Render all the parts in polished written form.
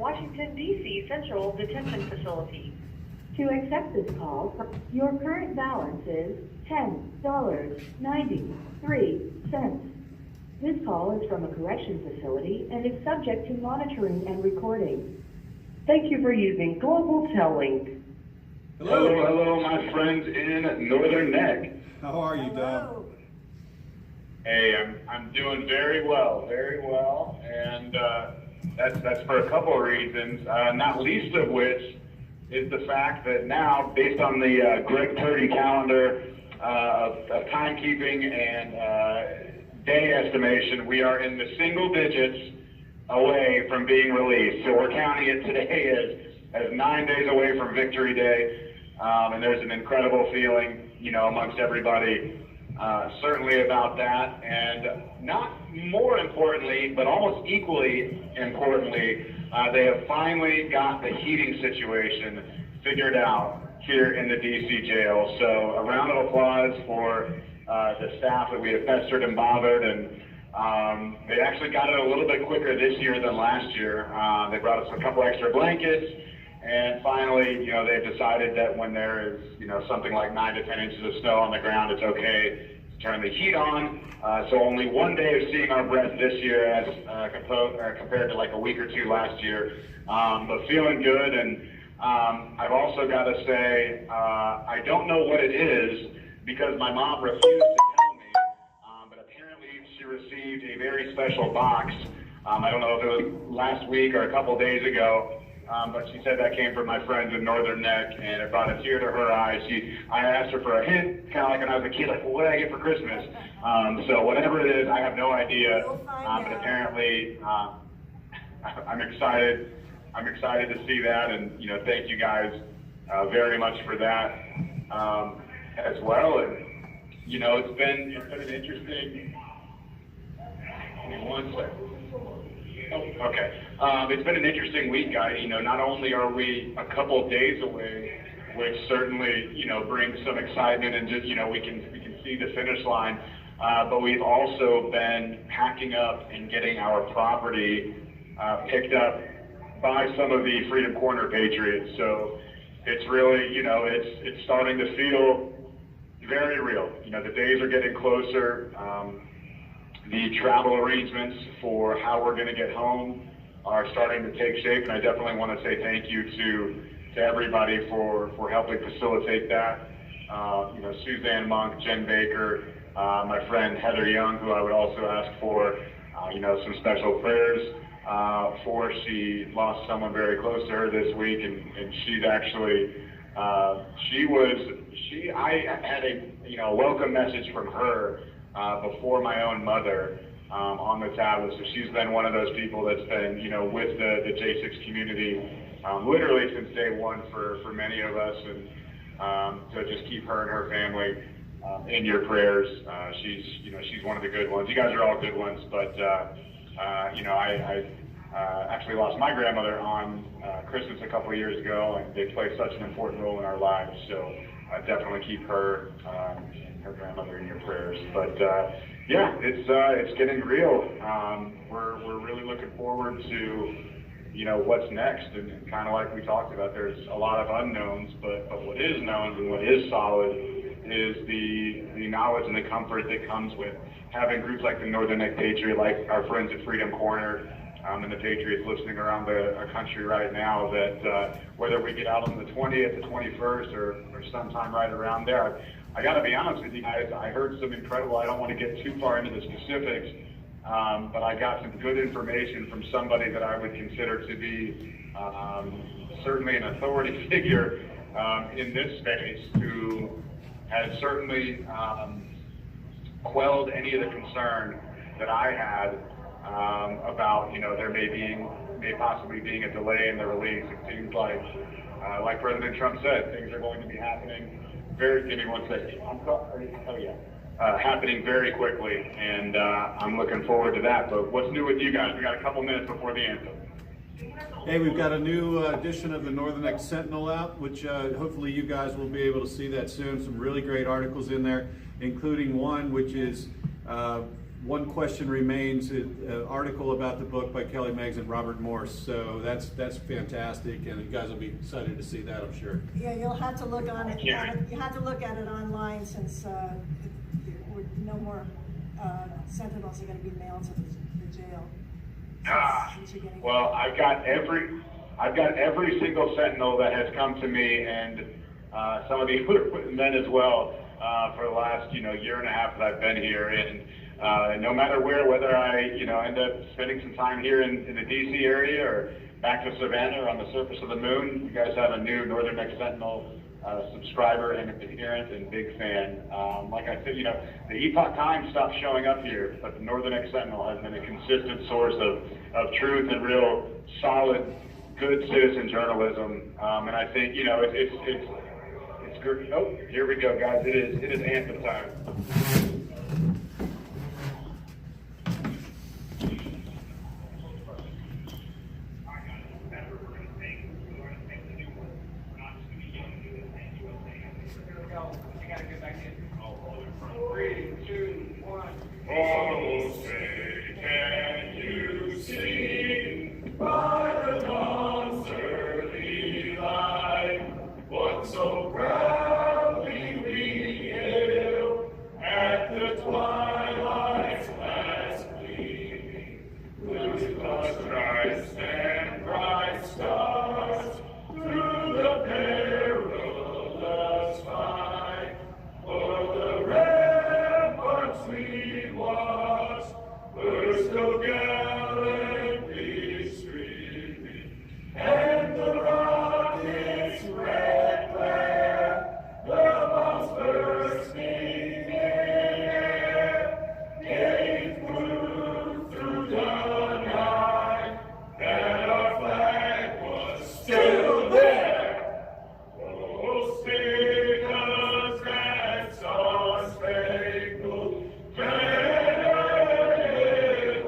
Washington, D.C. Central Detention Facility. To accept this call, your current balance is $10.93. This call is from a correction facility and is subject to monitoring and recording. Thank you for using Global Tel-Link. Hello, my friends in Northern Neck. How are you, Doug? Hey, I'm doing very well, and that's for a couple of reasons, not least of which is the fact that now, based on the Greg Purdy calendar of timekeeping and day estimation, we are in the single digits away from being released. So we're counting it today as 9 days away from Victory Day, and there's an incredible feeling, amongst everybody, certainly about that. And not more importantly, but almost equally importantly, they have finally got the heating situation figured out here in the DC jail. So a round of applause for the staff that we have pestered and bothered, and they actually got it a little bit quicker this year than last year. They brought us a couple extra blankets, and finally, they've decided that when there is, something like 9 to 10 inches of snow on the ground, it's okay to turn the heat on. So only 1 day of seeing our breath this year as compared to like a week or two last year. But feeling good, and I've also got to say, I don't know what it is because my mom refused to tell me, but apparently she received a very special box. I don't know if it was last week or a couple days ago, but she said that came from my friends in Northern Neck, and it brought a tear to her eye. I asked her for a hint, kind of like when I was a kid, like, well, what did I get for Christmas? So whatever it is, I have no idea, but apparently I'm excited. I'm excited to see that, and thank you guys very much for that as well. And it's been an interesting. Give me one second. Oh, okay. It's been an interesting week, guys. Not only are we a couple days away, which certainly brings some excitement, and just we can see the finish line, but we've also been packing up and getting our property picked up by some of the Freedom Corner Patriots. So it's really, it's starting to feel very real. The days are getting closer. The travel arrangements for how we're going to get home are starting to take shape, and I definitely want to say thank you to everybody for helping facilitate that. Suzanne Monk, Jen Baker, my friend Heather Young, who I would also ask for, some special prayers for. She lost someone very close to her this week, and she's actually, I had a welcome message from her before my own mother on the tablet. So she's been one of those people that's been, with the J6 community literally since day one for many of us. And so just keep her and her family in your prayers. She's one of the good ones. You guys are all good ones, but I actually lost my grandmother on Christmas a couple of years ago, and they play such an important role in our lives. So definitely keep her and her grandmother in your prayers. But yeah, it's getting real. We're really looking forward to what's next, and kind of like we talked about, there's a lot of unknowns, but what is known and what is solid is the knowledge and the comfort that comes with having groups like the Northern Neck Patriot, like our friends at Freedom Corner, and the Patriots listening around the country right now, that whether we get out on the 20th, the 21st, or sometime right around there, I got to be honest with you guys, I heard some incredible, I don't want to get too far into the specifics, but I got some good information from somebody that I would consider to be certainly an authority figure in this space, who has certainly quelled any of the concern that I had about, there may possibly being a delay in the release. It seems like President Trump said, things are going to be happening give me one second. Happening very quickly, and I'm looking forward to that. But what's new with you guys? We got a couple minutes before the anthem. Hey, we've got a new edition of the Northern Neck Sentinel out, which hopefully you guys will be able to see that soon. Some really great articles in there, including one which is one question remains, an article about the book by Kelly Meggs and Robert Morse. So that's fantastic, and you guys will be excited to see that, I'm sure. Yeah, you'll have to look on it. Yeah. You have to look at it online since no more sentinels are going to be mailed to the jail. Since you're getting- Well, I've got every single sentinel that has come to me, and some of the other men as well, for the last year and a half that I've been here. And no matter whether I end up spending some time here in the DC area or back to Savannah or on the surface of the moon, you guys have a new Northern Next Sentinel subscriber and adherent and big fan. Like I said, the Epoch Times stopped showing up here, but the Northern Next Sentinel has been a consistent source of truth and real solid, good citizen journalism. And I think it's great. Oh, here we go, guys. It is anthem time. Oh, say, can you see by the dawn's early light what so proudly we hailed at the twilight's last gleaming, with Christ and bright stars through the perilous fight, for the ramparts we watched were so gallantly streaming, and the rockets' red glare, the bombs bursting in air, gave proof through the night that our flag was still there. Oh, sing us that star-spangled banner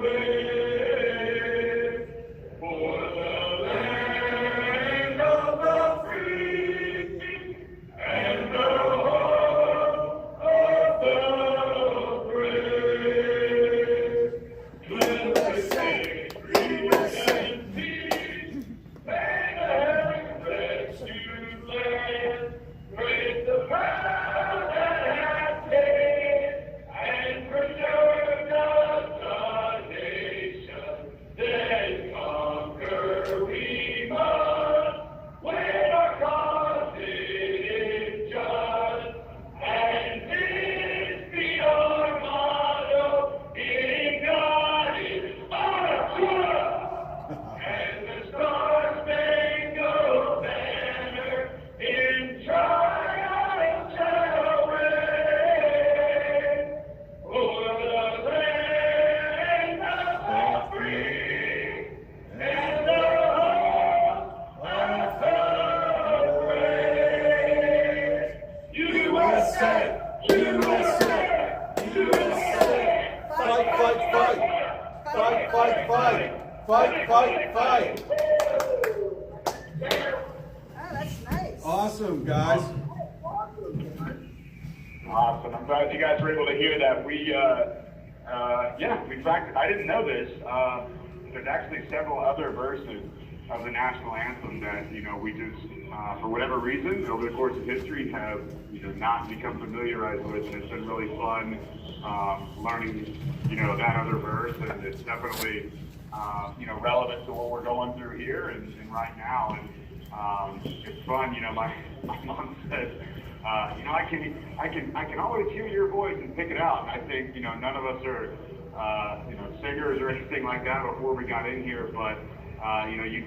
wave, for the land of the free and the home of the brave. USA, USA, peace, and rescue land, break the power that hath paid, and preserve us the nation. Then conquer we must, when our cause is just, and this be our motto: in God is our trust. And the star-spangled banner in triumph shall wave, o'er the land of the free and the home of the brave. USA, USA, USA, Fight, fight, fight! Fight, fight, fight! Fight, fight, fight! Oh, that's nice. Awesome, guys. Awesome. I'm glad you guys were able to hear that. In fact, I didn't know this. There's actually several other verses of the national anthem that, we just, for whatever reason, over the course of history have, not become familiarized with. And it's been really fun, learning, that other verse. And it's definitely, relevant to what we're going through here and right now. And, it's fun, my mom says, I can always hear your voice and pick it out. And I think, none of us are, singers or anything like that before we got in here, but, you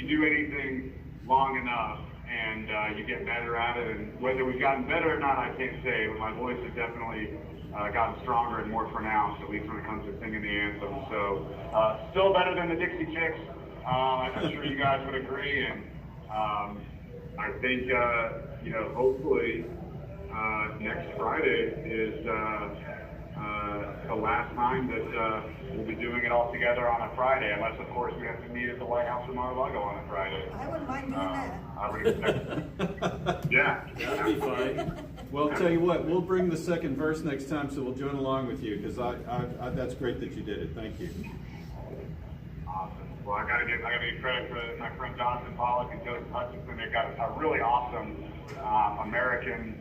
do anything long enough and, you get better at it. And whether we've gotten better or not, I can't say, but my voice has definitely, gotten stronger and more pronounced, at least when it comes to singing the anthem. So, still better than the Dixie Chicks. I'm sure you guys would agree. And, I think, hopefully, next Friday is the last time that we'll be doing it all together on a Friday, unless, of course, we have to meet at the White House in Mar-a-Lago on a Friday. I wouldn't mind doing that. I would expect. Yeah. That'd be fun. Well, I'll tell you what, we'll bring the second verse next time, so we'll join along with you, because that's great that you did it. Thank you. Awesome. Well, I gotta give credit to my friend Jonathan Pollock and Joseph Hutchinson. They got a really awesome Americana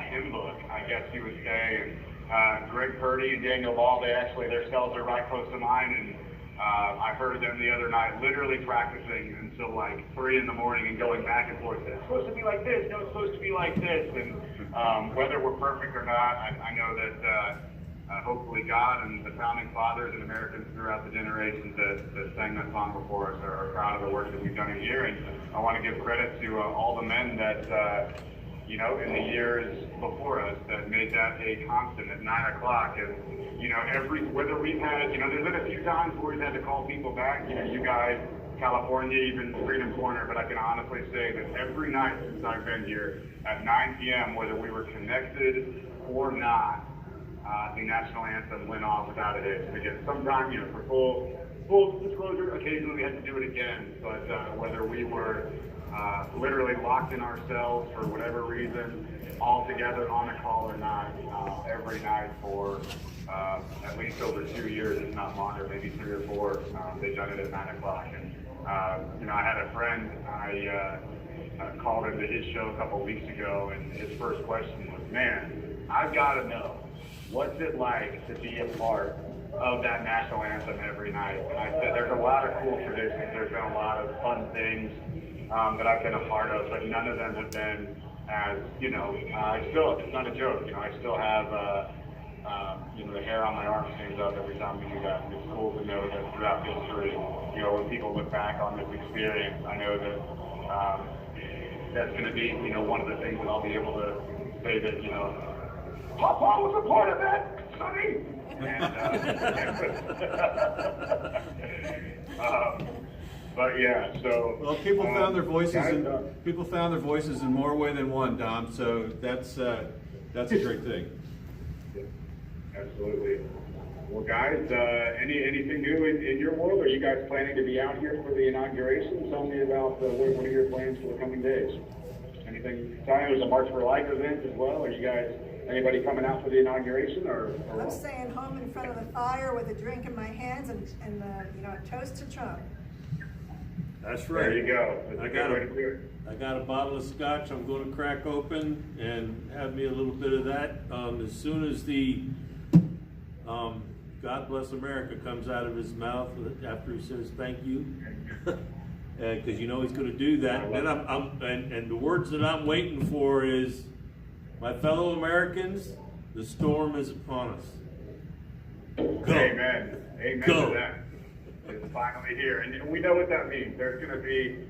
hymn book, I guess you would say. And Greg Purdy and Daniel Ball, their cells are right close to mine, and I heard them the other night literally practicing until like 3 in the morning and going back and forth. It's supposed to be like this, no, it's supposed to be like this. And whether we're perfect or not, I know that hopefully God and the founding fathers and Americans throughout the generations that sang that song before us are proud of the work that we've done in here. And I want to give credit to all the men that, in the years before us that made that a constant at 9 o'clock. And, whether we've had, there's been a few times where we've had to call people back, you guys, California, even Freedom Corner, but I can honestly say that every night since I've been here at 9 p.m., whether we were connected or not, the national anthem went off without a hitch. And again, sometimes, for full disclosure, occasionally we had to do it again, but whether we were literally locked in our cells for whatever reason, all together on a call or not, every night for at least over 2 years, if not longer, maybe 3 or 4, they done it at 9 o'clock. And, I had a friend, I called into his show a couple weeks ago, and his first question was, man, I've got to know, what's it like to be a part of that national anthem every night? And I said, there's a lot of cool traditions, there's been a lot of fun things that I've been a part of, but none of them have been as, it's not a joke, I still have, the hair on my arm stands up every time we do that. And it's cool to know that throughout history, when people look back on this experience, I know that that's going to be, one of the things that I'll be able to say that, Papa was a part of that, Sonny. But yeah, so. Well, people found their voices in more way than one, Dom. So that's a great thing. Absolutely. Well, guys, anything new in your world? Are you guys planning to be out here for the inauguration? Tell me about what are your plans for the coming days? Anything exciting? There's a March for Life event as well. Are you guys, anybody coming out for the inauguration? Or I'm staying home in front of the fire with a drink in my hands and a toast to Trump. That's right. There you go. I got a bottle of scotch I'm going to crack open and have me a little bit of that. As soon as the God Bless America comes out of his mouth after he says thank you, because he's going to do that. Then and the words that I'm waiting for is, my fellow Americans, the storm is upon us. Go. Amen. Amen Go. to that. It's finally here, and we know what that means. There's going to be,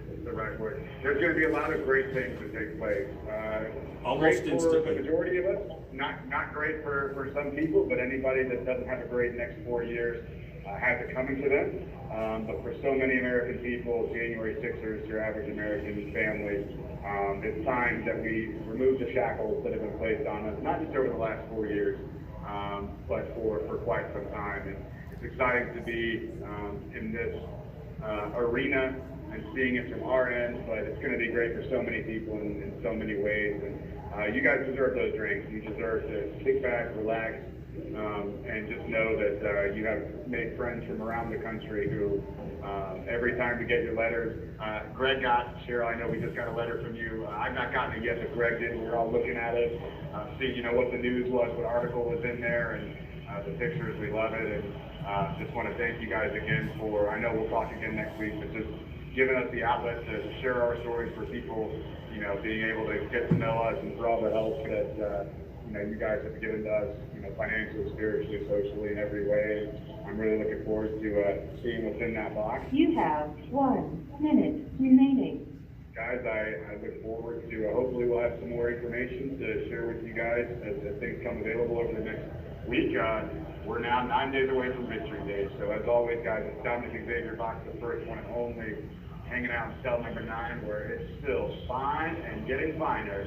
what's the right word? There's going to be a lot of great things that take place. Almost great instantly. for the majority of us. Not great for some people, but anybody that doesn't have a great next 4 years has it coming to them. But for so many American people, January 6ers, your average American family, it's time that we remove the shackles that have been placed on us, not just over the last 4 years, but for quite some time. And it's exciting to be in this arena and seeing it from our end, but it's going to be great for so many people in so many ways. And you guys deserve those drinks. You deserve to kick back, relax, and just know that you have made friends from around the country who, every time we get your letters, Greg got, Cheryl, I know we just got a letter from you. I've not gotten it yet, but Greg did. We were all looking at it, see, what the news was, what article was in there, and the pictures. We love it, and just want to thank you guys again for, I know we'll talk again next week, but just giving us the outlet to share our stories for people, being able to get to know us, and for all the help that, you guys have given to us, financially, spiritually, socially, in every way. I'm really looking forward to seeing what's in that box. You have 1 minute remaining. Guys, I look forward to, hopefully we'll have some more information to share with you guys as things come available over the next week. We're now 9 days away from Victory Day, so as always, guys, it's Dominic Xavier Box, the first one and only, hanging out in cell number 9, where it's still fine and getting finer.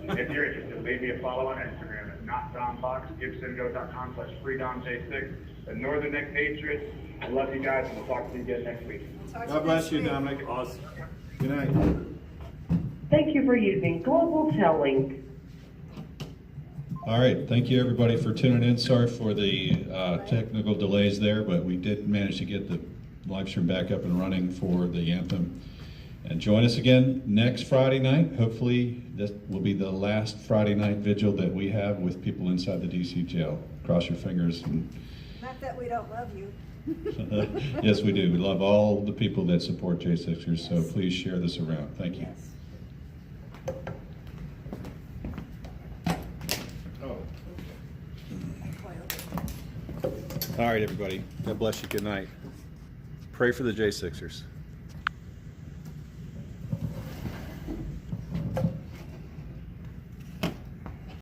If you're interested, leave me a follow on Instagram at NotDomBox, GibsonGo.com/freedomj6. The Northern Neck Patriots. I love you guys, and we'll talk to you again next week. God bless you, Dominic. Awesome. Good night. Thank you for using Global Telling. All right, thank you everybody for tuning in. Sorry for the technical delays there, but we did manage to get the live stream back up and running for the anthem. And join us again next Friday night. Hopefully this will be the last Friday night vigil that we have with people inside the DC jail. Cross your fingers. And Not that we don't love you. yes, we do. We love all the people that support J6ers, so please share this around. Thank you. Yes. All right, everybody. God bless you. Good night. Pray for the J6ers.